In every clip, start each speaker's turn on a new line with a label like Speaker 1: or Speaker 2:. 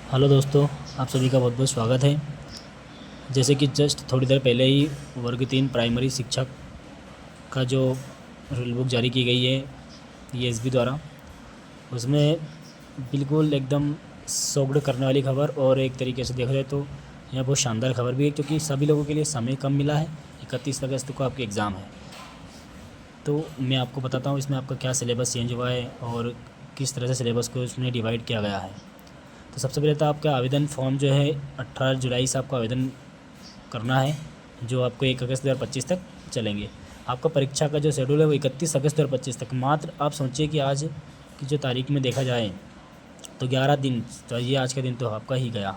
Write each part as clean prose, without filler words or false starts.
Speaker 1: Hello दोस्तों, आप सभी का बहुत बहुत स्वागत है। जैसे कि जस्ट थोड़ी देर पहले ही वर्ग 3 प्राइमरी शिक्षक का जो रूल बुक जारी की गई है ईएसबी द्वारा, उसमें बिल्कुल एकदम शॉक्ड करने वाली खबर और एक तरीके से देखा जाए तो यह बहुत शानदार खबर भी है, क्योंकि सभी लोगों के लिए समय कम मिला है। 31 अगस्त को आपके एग्ज़ाम है, तो मैं आपको बताता हूँ इसमें आपका क्या सिलेबस चेंज हुआ है और किस तरह से सिलेबस को इसमें डिवाइड किया गया है। तो सबसे पहले तो आपका आवेदन फॉर्म जो है 18 जुलाई से आपको आवेदन करना है, जो आपको 1 अगस्त 2025 तक चलेंगे। आपका परीक्षा का जो शेड्यूल है वो 31 अगस्त 2025 तक। मात्र आप सोचिए कि आज की जो तारीख में देखा जाए तो 11 दिन, तो ये आज का दिन तो आपका ही गया,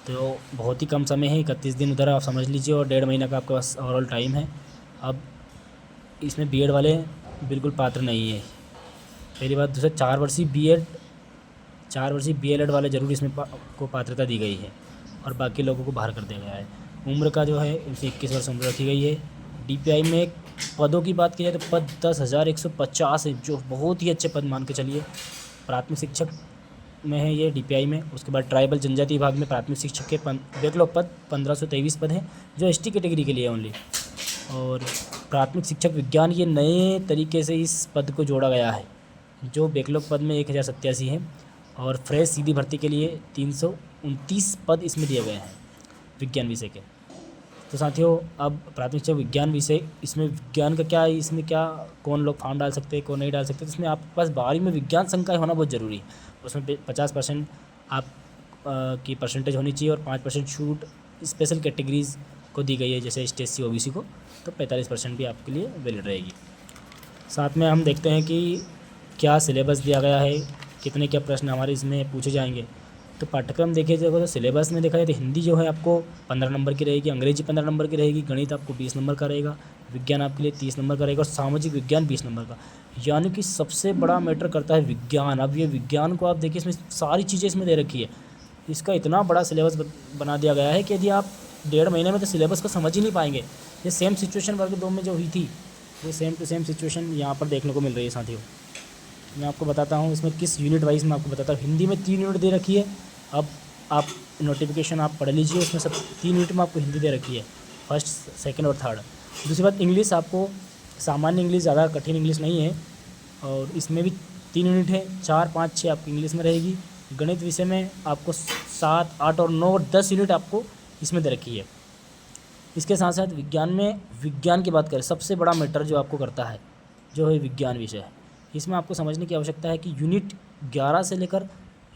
Speaker 1: तो बहुत ही कम समय है। 31 दिन उधर आप समझ लीजिए और 1.5 महीना का आपके पास ओवरऑल टाइम है। अब इसमें बीएड वाले बिल्कुल पात्र नहीं है, पहली बात। दूसरा, 4 वर्षीय बीएलएड वाले ज़रूर इसमें को पात्रता दी गई है और बाकी लोगों को बाहर कर दिया गया है। उम्र का जो है इनसे 21 वर्ष उम्र रखी गई है। डीपीआई में पदों की बात की जाए तो पद 10,150 है, जो बहुत ही अच्छे पद मान के चलिए। प्राथमिक शिक्षक में है ये डीपीआई में। उसके बाद ट्राइबल जनजाति विभाग में प्राथमिक शिक्षक के बैकलॉग पद 1523 पद हैं, जो एसटी कैटेगरी के लिए ओनली। और प्राथमिक शिक्षक विज्ञान, ये नए तरीके से इस पद को जोड़ा गया है, जो बैकलॉग पद में 1087 है। और फ्रेश सीधी भर्ती के लिए 329 पद इसमें दिए गए हैं विज्ञान विषय के। तो साथियों, अब प्राथमिक शिक्षक विज्ञान विषय, इसमें विज्ञान का क्या, इसमें क्या कौन लोग फॉर्म डाल सकते हैं कौन नहीं डाल सकते, तो इसमें आपके पास 12वीं में विज्ञान संकाय होना बहुत ज़रूरी है। उसमें 50% आप की परसेंटेज होनी चाहिए और 5% छूट स्पेशल कैटेगरीज़ को दी गई है, जैसे ST SC OBC को, तो 45% भी आपके लिए वैलिड रहेगी। साथ में हम देखते हैं कि क्या सिलेबस दिया गया है, कितने क्या प्रश्न हमारे इसमें पूछे जाएंगे। तो पाठ्यक्रम देखे जाए तो सिलेबस में देखा जाए तो हिंदी जो है आपको 15 नंबर की रहेगी, अंग्रेजी 15 नंबर की रहेगी, गणित आपको 20 नंबर का रहेगा, विज्ञान आपके लिए 30 नंबर का रहेगा और सामाजिक विज्ञान 20 नंबर का। यानी कि सबसे बड़ा मैटर करता है विज्ञान। अब ये विज्ञान को आप देखिए, इसमें सारी चीज़ें इसमें दे रखी है। इसका इतना बड़ा सिलेबस बना दिया गया है कि यदि आप 1.5 महीने में तो सिलेबस को समझ ही नहीं पाएंगे। ये सेम सिचुएशन वर्ग 2 में जो हुई थी, वो सेम टू सेम सिचुएशन यहाँ पर देखने को मिल रही है साथियों। मैं आपको बताता हूँ इसमें किस यूनिट वाइज में आपको बताता हूँ। हिंदी में 3 यूनिट दे रखी है। अब आप नोटिफिकेशन आप पढ़ लीजिए, उसमें सब 3 यूनिट में आपको हिंदी दे रखी है, फर्स्ट, सेकंड और थर्ड। दूसरी बात, इंग्लिश आपको सामान्य इंग्लिश, ज़्यादा कठिन इंग्लिश नहीं है, और इसमें भी 3 यूनिट है, 4, 5, 6 आपकी इंग्लिश में रहेगी। गणित विषय में आपको 7, 8 और 9 और 10 यूनिट आपको इसमें दे रखी है। इसके साथ साथ विज्ञान में, विज्ञान की बात करें, सबसे बड़ा मैटर जो आपको करता है जो है विज्ञान विषय है। इसमें आपको समझने की आवश्यकता है कि यूनिट 11 से लेकर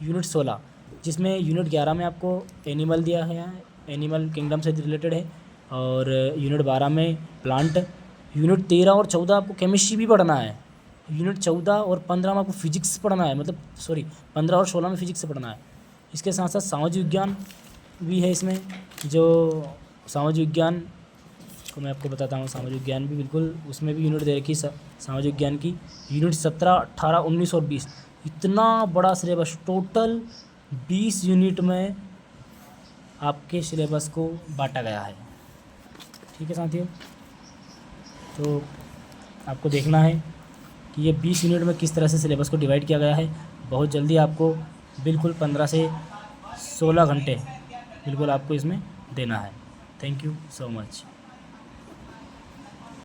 Speaker 1: यूनिट 16, जिसमें यूनिट 11 में आपको एनिमल दिया है, एनिमल किंगडम से रिलेटेड है, और यूनिट 12 में प्लांट, यूनिट 13 और 14 आपको केमिस्ट्री भी पढ़ना है, यूनिट 14 और 15 में आपको फिजिक्स पढ़ना है, मतलब सॉरी 15 और 16 में फिजिक्स से पढ़ना है। इसके साथ साथ सामाजिक विज्ञान भी है इसमें, जो सामाजिक विज्ञान को मैं आपको बताता हूँ। सामाजिक विज्ञान भी बिल्कुल, उसमें भी यूनिट दे रखी है सामाजिक विज्ञान की, यूनिट 17, 18, 19 और 20। इतना बड़ा सिलेबस, टोटल 20 यूनिट में आपके सिलेबस को बांटा गया है। ठीक है साथियों, तो आपको देखना है कि ये 20 यूनिट में किस तरह से सिलेबस को डिवाइड किया गया है। बहुत जल्दी आपको बिल्कुल 15 से 16 घंटे बिल्कुल आपको इसमें देना है। Thank you so much.